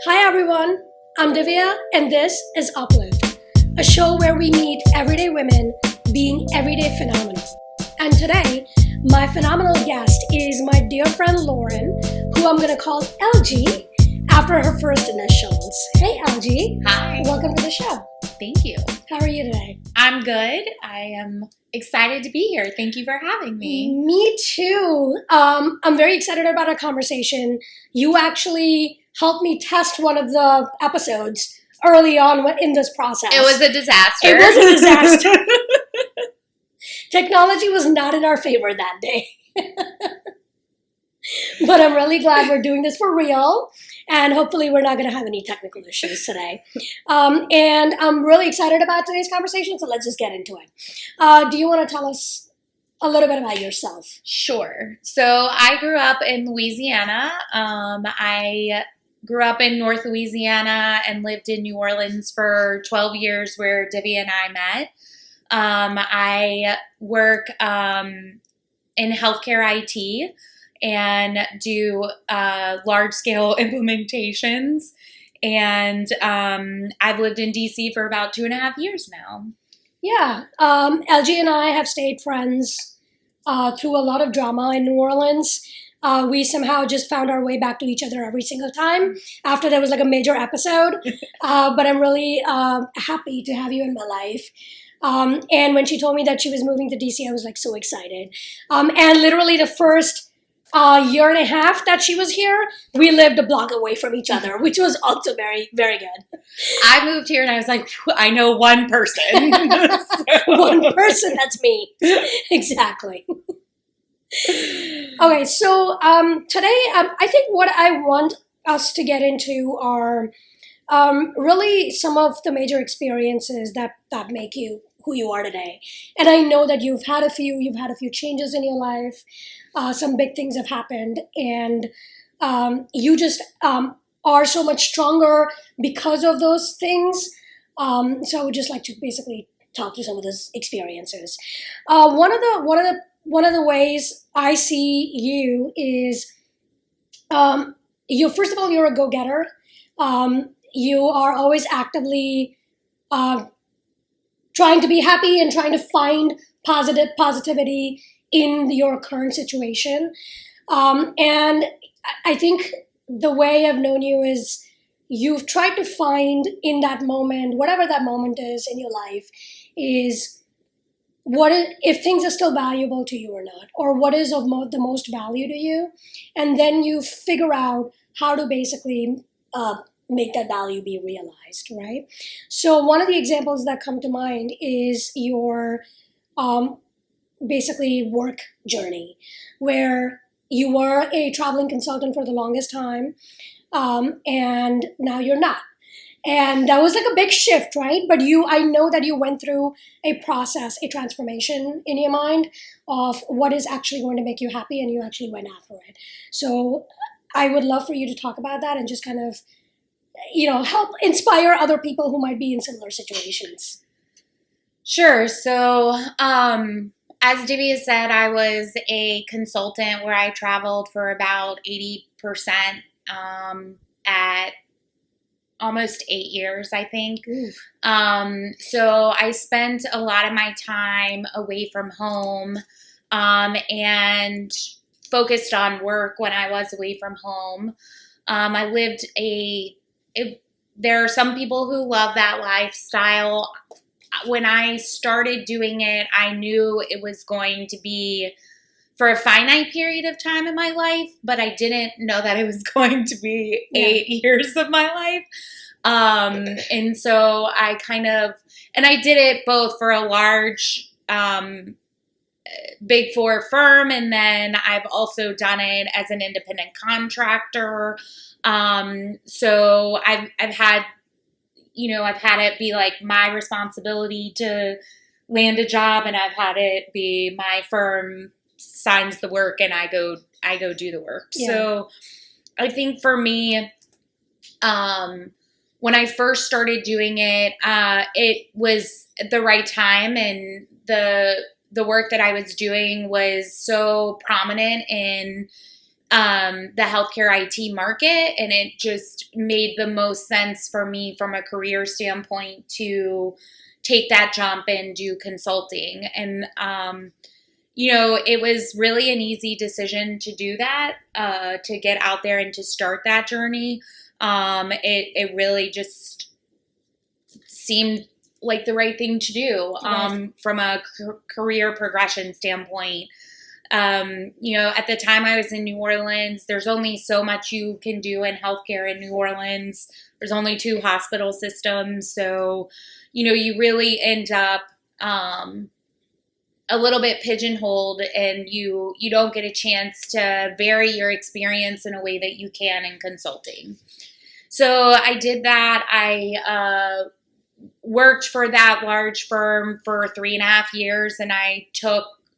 Hi everyone, I'm Divya and this is Uplift, a show where we meet everyday women being everyday phenomenal. And today, my phenomenal guest is my dear friend Lauren, who I'm going to call LG after her first initials. Hey LG. Hi. Welcome to the show. Thank you. How are you today? I'm good. I am excited to be here. Thank you for having me. Me too. I'm very excited about our conversation. You actually helped me test one of the episodes early on in this process. It was a disaster. It was a disaster. Technology was not in our favor that day. But I'm really glad we're doing this for real. And hopefully we're not going to have any technical issues today. And I'm really excited about today's conversation, so let's just get into it. Do you want to tell us a little bit about yourself? Sure. So I grew up in Louisiana. I grew up in North Louisiana and lived in New Orleans for 12 years where Divya and I met. I work in healthcare IT and do large-scale implementations. And I've lived in DC for about 2.5 years now. Yeah. LG and I have stayed friends through a lot of drama in New Orleans. We somehow just found our way back to each other every single time after there was like a major episode. But I'm really happy to have you in my life. And when she told me that she was moving to DC, I was like so excited. And literally the first year and a half that she was here, we lived a block away from each other, which was also very, very good. I moved here and I was like, I know one person. One person, that's me. Exactly. Okay, so today I think what I want us to get into are really some of the major experiences that make you who you are today. And I know that you've had a few changes in your life. Some big things have happened, and you just are so much stronger because of those things. So I would just like to basically talk to some of those experiences. One of the ways I see you is you. First of all, you're a go-getter. You are always actively trying to be happy and trying to find positivity in your current situation. And I think the way I've known you is you've tried to find in that moment, whatever that moment is in your life, is if things are still valuable to you or not, or what is of the most value to you. And then you figure out how to basically make that value be realized, right? So one of the examples that come to mind is your basically work journey, where you were a traveling consultant for the longest time, and now you're not. And that was like a big shift, right? But I know that you went through a process, a transformation in your mind of what is actually going to make you happy, and you actually went after it. So I would love for you to talk about that and just kind of, help inspire other people who might be in similar situations. Sure. So, as Divya said, I was a consultant where I traveled for about 80% at almost 8 years, I think. So I spent a lot of my time away from home and focused on work when I was away from home. I lived there are some people who love that lifestyle. When I started doing it, I knew it was going to be for a finite period of time in my life, but I didn't know that it was going to be 8 years of my life. And so I did it both for a large, Big Four firm, and then I've also done it as an independent contractor. So I've had it be like my responsibility to land a job, and I've had it be my firm signs the work and I go do the work. Yeah. So I think for me, when I first started doing it, it was the right time, and the work that I was doing was so prominent in the healthcare IT market, and it just made the most sense for me from a career standpoint to take that jump and do consulting. And it was really an easy decision to do that, to get out there and to start that journey. It really just seemed like the right thing to do, from a career progression standpoint. At the time I was in New Orleans, there's only so much you can do in healthcare in New Orleans. There's only 2 hospital systems. So, you really end up a little bit pigeonholed, and you don't get a chance to vary your experience in a way that you can in consulting. So I did that. I worked for that large firm for 3.5 years, and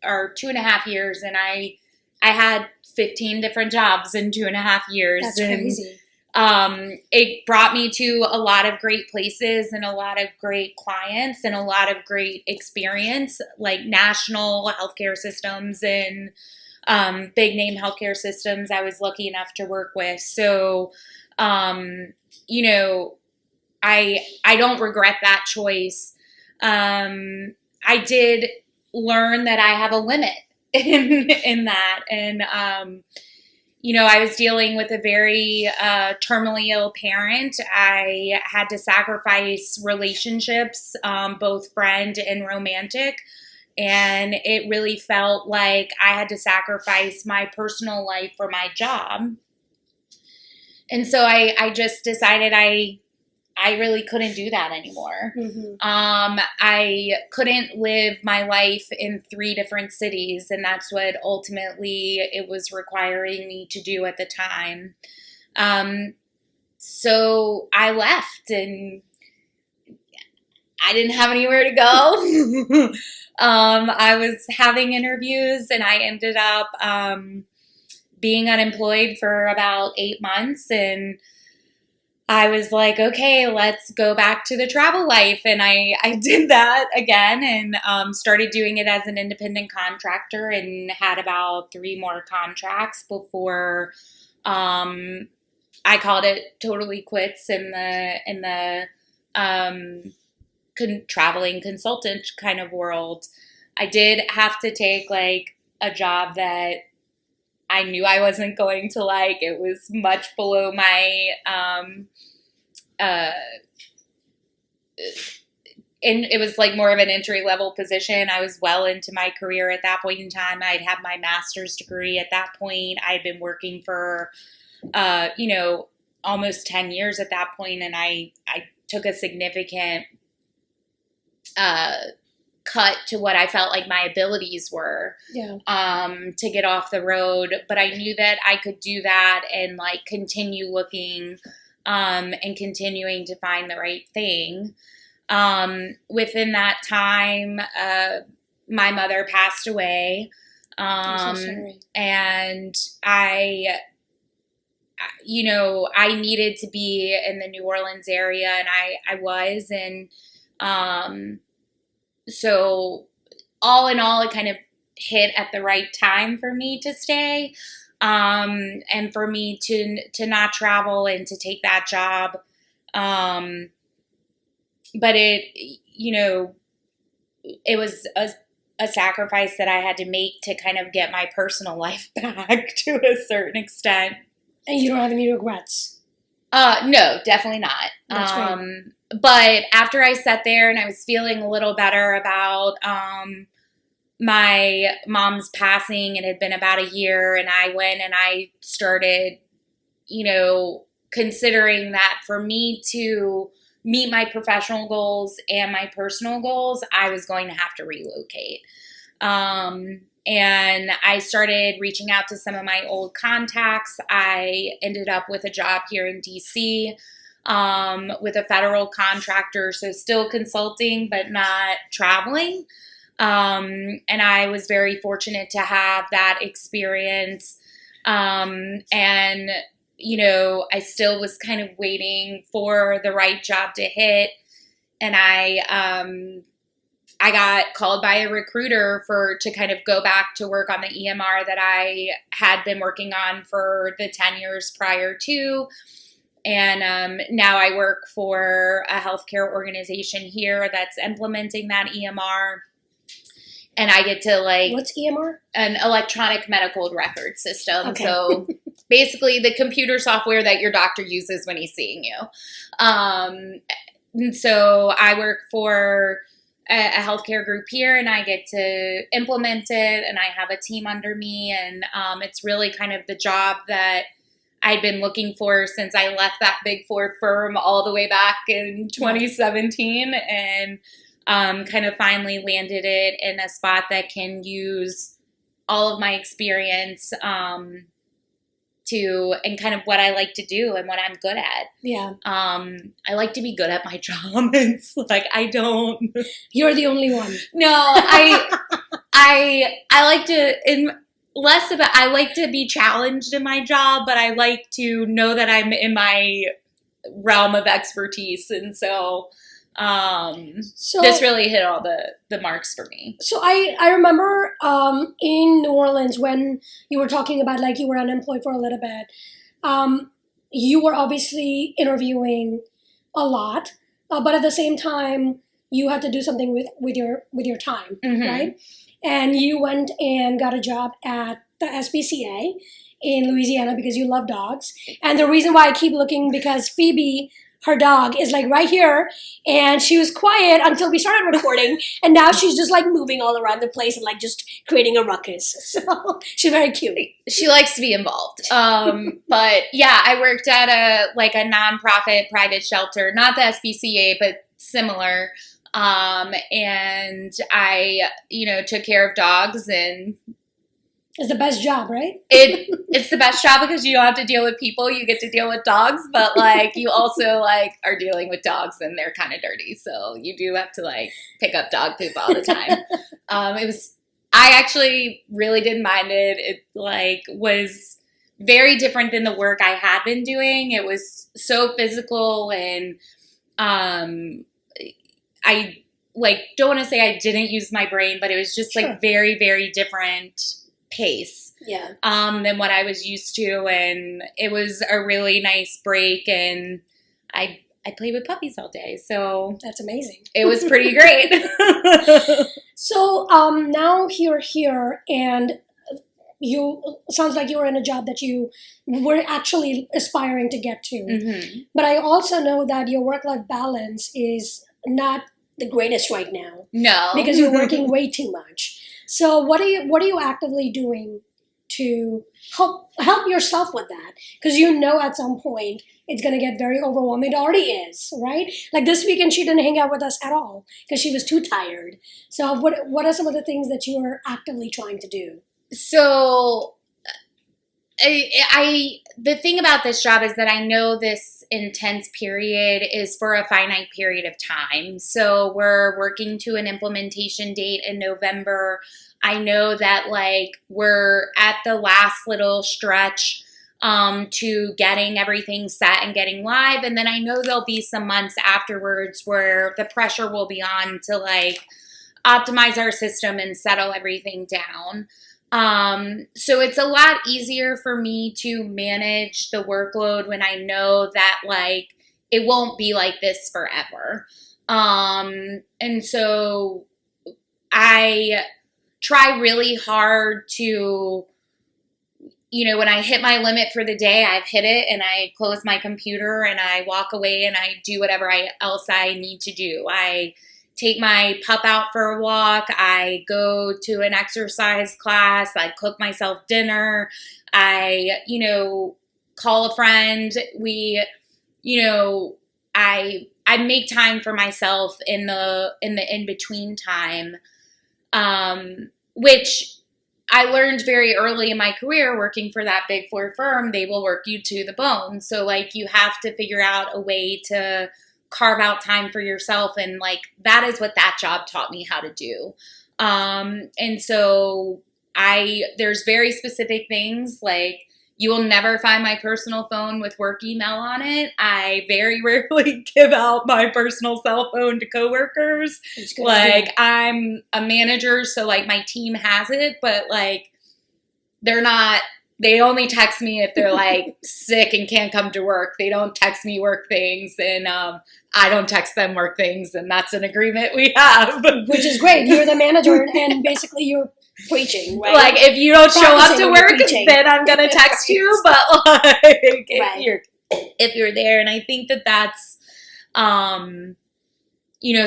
or 2.5 years, and I had 15 different jobs in 2.5 years. That's crazy. It brought me to a lot of great places and a lot of great clients and a lot of great experience, like national healthcare systems and big name healthcare systems I was lucky enough to work with. So, I don't regret that choice. I did learn that I have a limit in that. And, I was dealing with a very terminally ill parent. I had to sacrifice relationships, both friend and romantic. And it really felt like I had to sacrifice my personal life for my job. And so I just decided I really couldn't do that anymore. Mm-hmm. I couldn't live my life in 3 different cities, and that's what ultimately it was requiring me to do at the time. So I left, and I didn't have anywhere to go. I was having interviews, and I ended up being unemployed for about 8 months, and I was like, okay, let's go back to the travel life. And I did that again, and started doing it as an independent contractor, and had about 3 more contracts before I called it totally quits in the traveling consultant kind of world. I did have to take like a job that I knew I wasn't going to like. It was much below my, and it was like more of an entry level position. I was well into my career at that point in time. I'd had my master's degree at that point. I'd been working for, almost 10 years at that point, and I took a significant cut to what I felt like my abilities were, to get off the road. But I knew that I could do that and like continue looking, and continuing to find the right thing. Within that time, my mother passed away. I'm so sorry. And I needed to be in the New Orleans area, and I was, and so all in all, it kind of hit at the right time for me to stay, and for me to not travel and to take that job. But it was a sacrifice that I had to make to kind of get my personal life back to a certain extent. And you don't have any regrets? No, definitely not. That's great. But after I sat there and I was feeling a little better about my mom's passing, it had been about a year, and I went and I started, considering that for me to meet my professional goals and my personal goals, I was going to have to relocate. And I started reaching out to some of my old contacts. I ended up with a job here in DC, with a federal contractor, so still consulting, but not traveling. And I was very fortunate to have that experience. And, I still was kind of waiting for the right job to hit. And I I got called by a recruiter to kind of go back to work on the EMR that I had been working on for the 10 years prior to. And now I work for a healthcare organization here that's implementing that EMR. And I get to What's EMR? An electronic medical record system. Okay. So basically the computer software that your doctor uses when he's seeing you. And so I work for a healthcare group here, and I get to implement it, and I have a team under me, and it's really kind of the job that I'd been looking for since I left that Big Four firm all the way back in 2017, and kind of finally landed it in a spot that can use all of my experience and kind of what I like to do and what I'm good at. Yeah. I like to be good at my job. It's like I don't. You're the only one. No, I like to I like to be challenged in my job, but I like to know that I'm in my realm of expertise, and so this really hit all the marks for me. So I remember in New Orleans when you were talking about you were unemployed for a little bit, you were obviously interviewing a lot, but at the same time you had to do something with your time, right? And you went and got a job at the SPCA in Louisiana because you love dogs. And the reason why I keep looking, because Phoebe, her dog, is right here, and she was quiet until we started recording, and now she's just moving all around the place and just creating a ruckus. So she's very cute. She likes to be involved. But yeah, I worked at a nonprofit private shelter, not the SPCA, but similar. And I, took care of dogs, and it's the best job, right? It's the best job because you don't have to deal with people. You get to deal with dogs, but you also are dealing with dogs, and they're kind of dirty. So you do have to pick up dog poop all the time. I actually really didn't mind it. It was very different than the work I had been doing. It was so physical, and I don't want to say I didn't use my brain, but it was just Sure. very, very different pace than what I was used to, and it was a really nice break, and I played with puppies all day, so that's amazing. It was pretty great. So now you're here, and sounds like you were in a job that you were actually aspiring to get to. But I also know that your work-life balance is not the greatest right now. No, because you're working way too much. So what are you actively doing to help yourself with that? Because at some point it's going to get very overwhelming. It already is, right? This weekend she didn't hang out with us at all because she was too tired. So what are some of the things that you are actively trying to do? So the thing about this job is that I know this intense period is for a finite period of time. So we're working to an implementation date in November. I know that we're at the last little stretch to getting everything set and getting live. And then I know there'll be some months afterwards where the pressure will be on to optimize our system and settle everything down. So it's a lot easier for me to manage the workload when I know that it won't be like this forever. And so I try really hard to, when I hit my limit for the day, I've hit it, and I close my computer and I walk away and I do whatever else I need to do. I take my pup out for a walk. I go to an exercise class. I cook myself dinner. I, call a friend. I make time for myself in the in-between time, which I learned very early in my career working for that Big Four firm. They will work you to the bone. So you have to figure out a way to carve out time for yourself. And that is what that job taught me how to do. And so there's very specific things You will never find my personal phone with work email on it. I very rarely give out my personal cell phone to coworkers. Like, I'm a manager, so like my team has it, but like they only text me if they're like sick and can't come to work. They don't text me work things, and I don't text them work things, and that's an agreement we have. Which is great. You're the manager, and basically you're preaching, right? Like, if you don't show up to work, then I'm gonna text you. But like, if you're there, and I think that's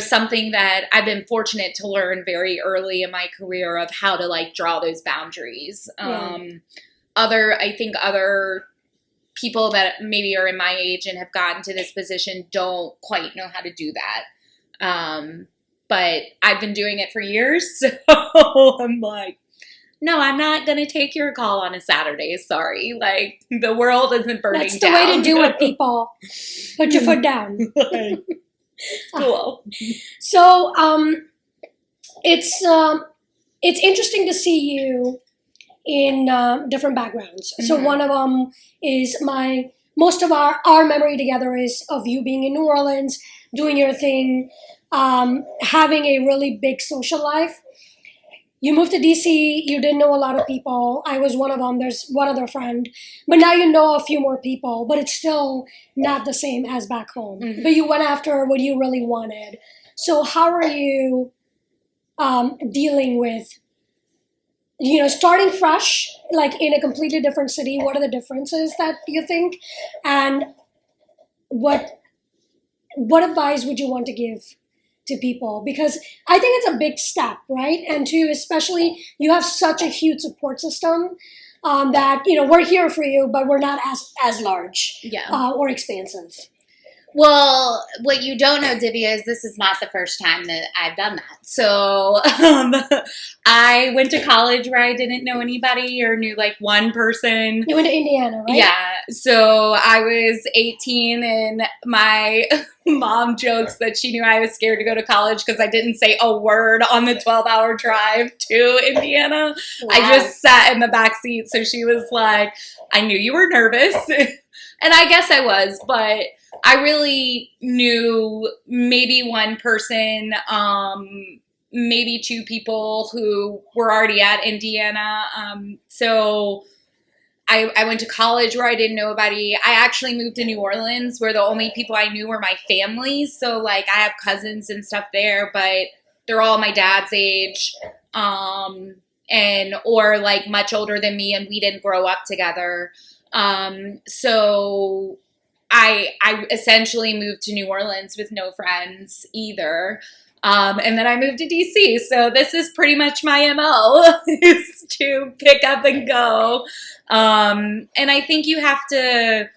something that I've been fortunate to learn very early in my career of how to like draw those boundaries. I think other people that maybe are in my age and have gotten to this position don't quite know how to do that. But I've been doing it for years, so I'm like, no, I'm not going to take your call on a Saturday. Sorry. Like, the world isn't burning down. That's the way to do it, people. Put your foot down. Cool. So, it's interesting to see you in different backgrounds. Mm-hmm. So one of them is most of our memory together is of you being in New Orleans, doing your thing, having a really big social life. You moved to DC, you didn't know a lot of people. I was one of them, there's one other friend. But now you know a few more people, but it's still not the same as back home. Mm-hmm. But you went after what you really wanted. So how are you dealing with, starting fresh, like in a completely different city? What are the differences that you think? And what advice would you want to give to people? Because I think it's a big step, right? And especially you have such a huge support system that, we're here for you, but we're not as large or expansive. Well, what you don't know, Divya, is this is not the first time that I've done that. So I went to college where I didn't know anybody or knew like one person. You went to Indiana, right? Yeah. So I was 18 and my mom jokes that she knew I was scared to go to college because I didn't say a word on the 12-hour drive to Indiana. Wow. I just sat in the back seat. So she was like, I knew you were nervous. And I guess I was, but I really knew maybe one person, maybe two people who were already at Indiana. So I went to college where I didn't know anybody. I actually moved to New Orleans where the only people I knew were my family. So like I have cousins and stuff there, but they're all my dad's age, or like much older than me, and we didn't grow up together. So I essentially moved to New Orleans with no friends either. And then I moved to DC. So this is pretty much my MO is to pick up and go. And I think you have to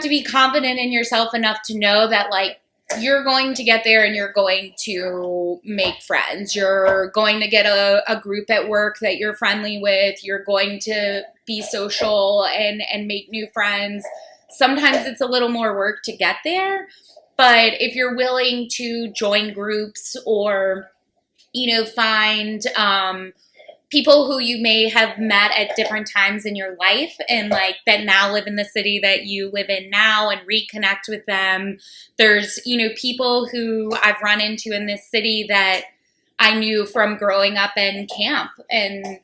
be confident in yourself enough to know that like you're going to get there and you're going to make friends. You're going to get a group at work that you're friendly with. You're going to be social and make new friends. Sometimes it's a little more work to get there, but if you're willing to join groups or, find people who you may have met at different times in your life and like that now live in the city that you live in now and reconnect with them. There's, people who I've run into in this city that I knew from growing up in camp and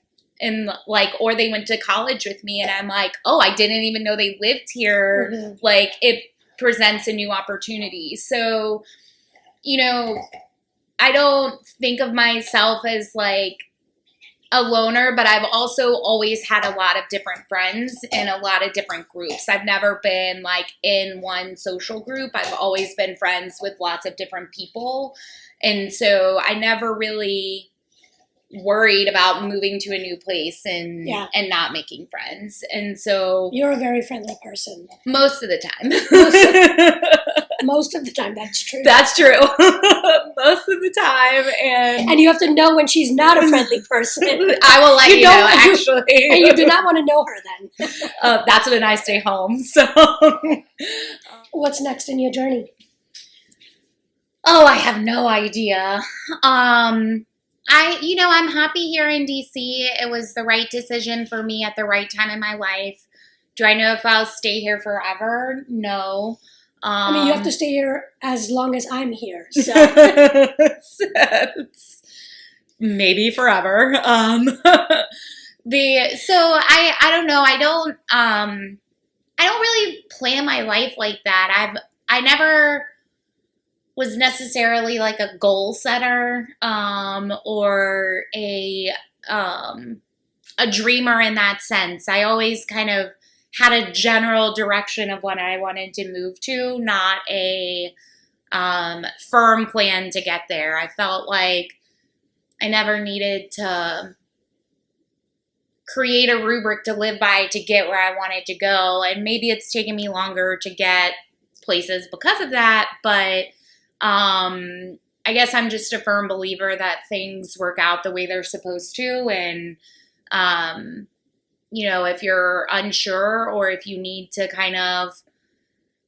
like, or they went to college with me and I'm like, oh, I didn't even know they lived here. Mm-hmm. Like it presents a new opportunity. So, I don't think of myself as like a loner, but I've also always had a lot of different friends in a lot of different groups. I've never been like in one social group. I've always been friends with lots of different people. And so I never really worried about moving to a new place and not making friends. And so you're a very friendly person. Most of the time. Most of the time, that's true. That's true. Most of the time. And you have to know when she's not a friendly person. I will let you know, actually. And you do not want to know her then. That's when I stay home. So, what's next in your journey? Oh, I have no idea. I'm happy here in DC. It was the right decision for me at the right time in my life. Do I know if I'll stay here forever? No. I mean, you have to stay here as long as I'm here. So maybe forever. I don't know. I don't really plan my life like that. I never was necessarily like a goal setter, or a dreamer in that sense. I always kind of had a general direction of what I wanted to move to, not a firm plan to get there. I felt like I never needed to create a rubric to live by to get where I wanted to go. And maybe it's taken me longer to get places because of that. But I guess I'm just a firm believer that things work out the way they're supposed to. And, if you're unsure or if you need to kind of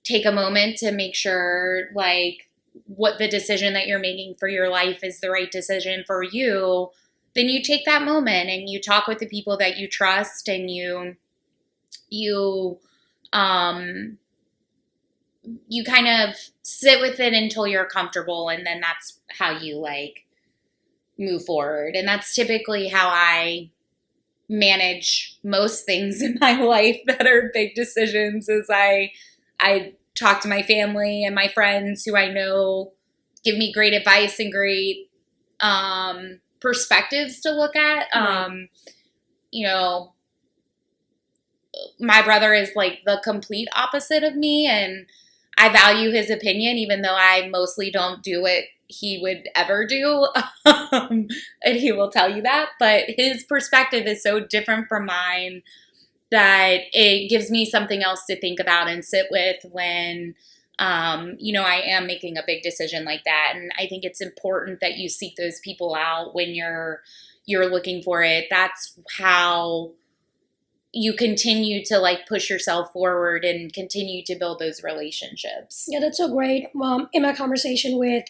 take a moment to make sure like what the decision that you're making for your life is the right decision for you, then you take that moment and you talk with the people that you trust and you kind of sit with it until you're comfortable, and then that's how you like move forward. And that's typically how I manage most things in my life that are big decisions. Is I talk to my family and my friends who I know give me great advice and great perspectives to look at. Right. My brother is like the complete opposite of me, and I value his opinion, even though I mostly don't do what he would ever do. And he will tell you that. But his perspective is so different from mine that it gives me something else to think about and sit with when, I am making a big decision like that. And I think it's important that you seek those people out when you're looking for it. That's how you continue to like push yourself forward and continue to build those relationships. Yeah, that's so great. In my conversation with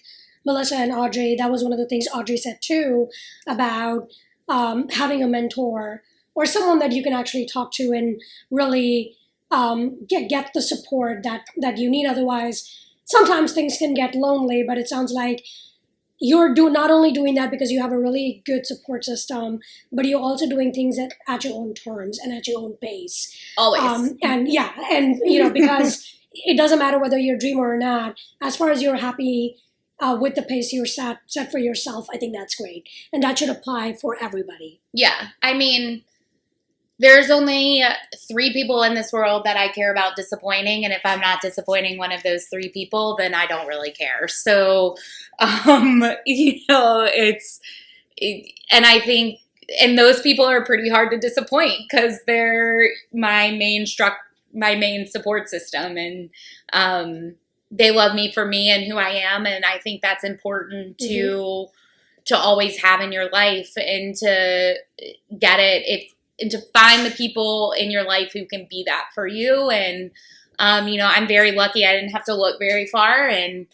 Melissa and Audrey, that was one of the things Audrey said too about having a mentor or someone that you can actually talk to and really get the support that you need. Otherwise, sometimes things can get lonely, but it sounds like you're not only doing that because you have a really good support system, but you're also doing things at your own terms and at your own pace. Always. Because it doesn't matter whether you're a dreamer or not, as far as you're happy with the pace you're set for yourself, I think that's great. And that should apply for everybody. Yeah. I mean, there's only 3 people in this world that I care about disappointing. And if I'm not disappointing one of those 3 people, then I don't really care. So, and I think, and those people are pretty hard to disappoint because they're my main support system. And, they love me for me and who I am. And I think that's important to always have in your life and to get it. And to find the people in your life who can be that for you. And, I'm very lucky. I didn't have to look very far. And,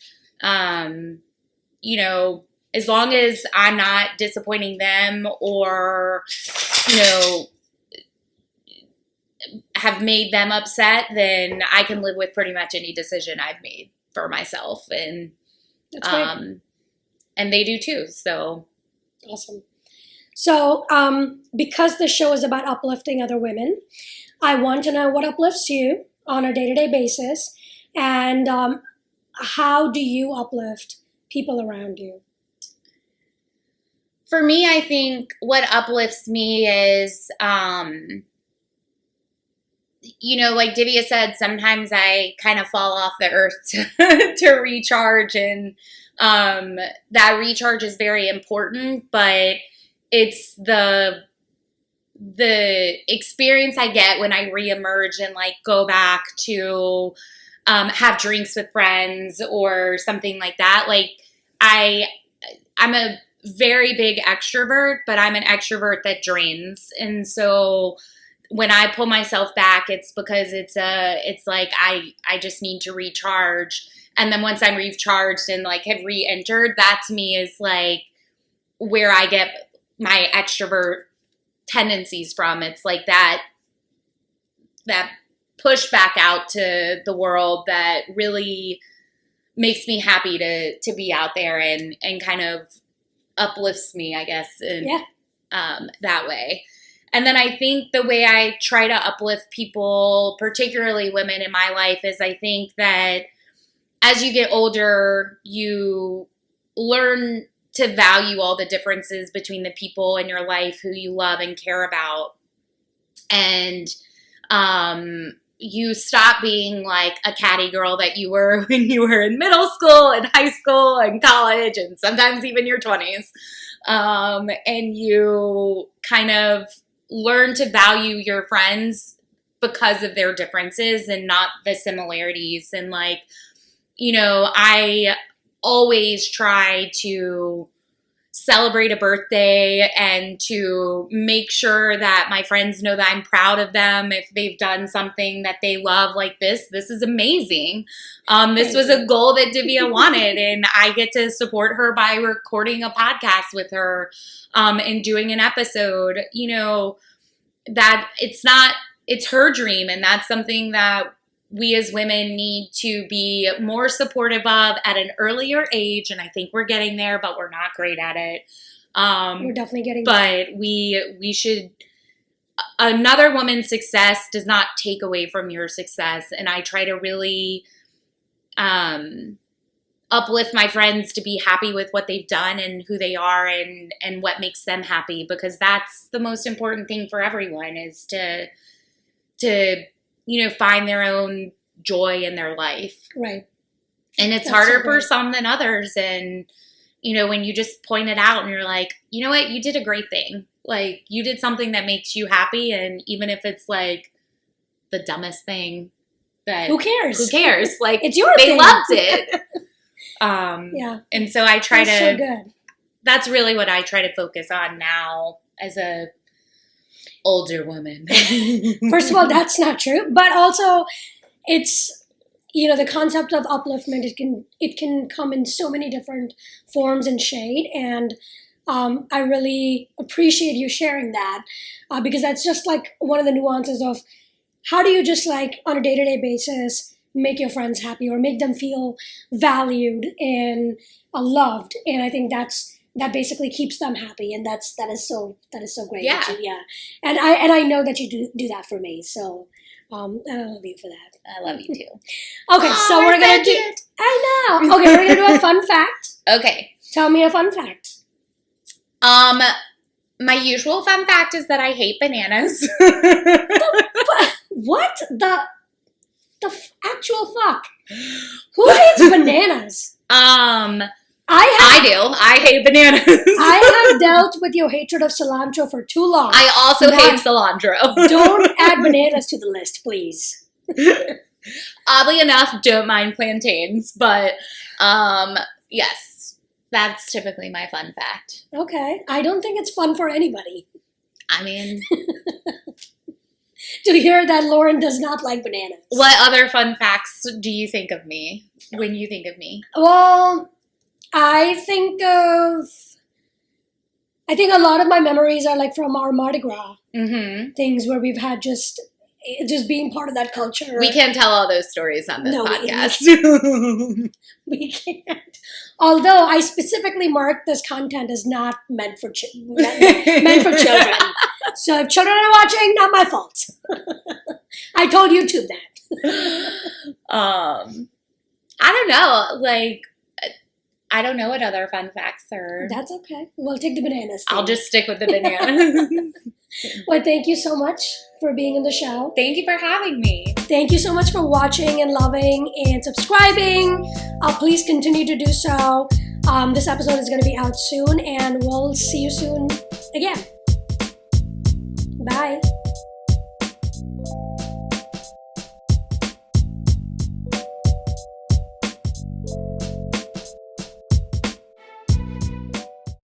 as long as I'm not disappointing them or, have made them upset, then I can live with pretty much any decision I've made for myself. And, That's great. And they do too. So awesome. So, because the show is about uplifting other women, I want to know what uplifts you on a day-to-day basis, and how do you uplift people around you? For me, I think what uplifts me is, like Divya said, sometimes I kind of fall off the earth to recharge, and that recharge is very important, but it's the experience I get when I reemerge and like go back to have drinks with friends or something like that. Like I'm a very big extrovert, but I'm an extrovert that drains. And so when I pull myself back, it's because it's like I just need to recharge. And then once I'm recharged and like have re-entered, that to me is like where I get my extrovert tendencies from. It's like that push back out to the world that really makes me happy to be out there and kind of uplifts me, I guess, in, that way. And then I think the way I try to uplift people, particularly women in my life, is I think that as you get older, you learn to value all the differences between the people in your life who you love and care about. And you stop being like a catty girl that you were when you were in middle school and high school and college and sometimes even your 20s. And you kind of learn to value your friends because of their differences and not the similarities. And like, you know, I always try to celebrate a birthday and to make sure that my friends know that I'm proud of them if they've done something that they love, like this is amazing. This was a goal that Divya wanted, and I get to support her by recording a podcast with her and doing an episode. You know, that it's her dream, and that's something that we as women need to be more supportive of at an earlier age. And I think we're getting there, but we're not great at it. We're definitely getting there. But we should, another woman's success does not take away from your success. And I try to really uplift my friends to be happy with what they've done and who they are and what makes them happy, because that's the most important thing for everyone, is to you know, find their own joy in their life. Right. And it's harder for some than others. And, you know, when you just point it out and you're like, you know what, you did a great thing. Like, you did something that makes you happy. And even if it's like the dumbest thing, that who cares? Like, it's your they thing. loved it. Yeah. And so I try that's so good. That's really what I try to focus on now as a older woman. First of all, that's not true, but also it's, you know, the concept of upliftment, it can come in so many different forms and shade, and I really appreciate you sharing that, because that's just like one of the nuances of how do you just like on a day-to-day basis make your friends happy or make them feel valued and loved. And I think that basically keeps them happy, and that is so great. Yeah. And I know that you do that for me. So I love you for that. I love you too. Okay, so we're gonna do. I know. Okay, we're gonna do a fun fact. Okay. Tell me a fun fact. My usual fun fact is that I hate bananas. What the actual fuck? Who hates bananas? I do. I hate bananas. I have dealt with your hatred of cilantro for too long. I also hate cilantro. Don't add bananas to the list, please. Oddly enough, don't mind plantains, but yes, that's typically my fun fact. Okay. I don't think it's fun for anybody. I mean, to hear that Lauren does not like bananas. What other fun facts do you think of me when you think of me? Well, I think a lot of my memories are like from our Mardi Gras things where we've had just being part of that culture. We can't tell all those stories on this podcast. We can't. Although I specifically marked this content as not meant for meant for children. So if children are watching, not my fault. I told YouTube that. I don't know. Like, I don't know what other fun facts are. That's okay. We'll take the bananas. I'll just stick with the bananas. Well, thank you so much for being on the show. Thank you for having me. Thank you so much for watching and loving and subscribing. Please continue to do so. This episode is going to be out soon, and we'll see you soon again. Bye.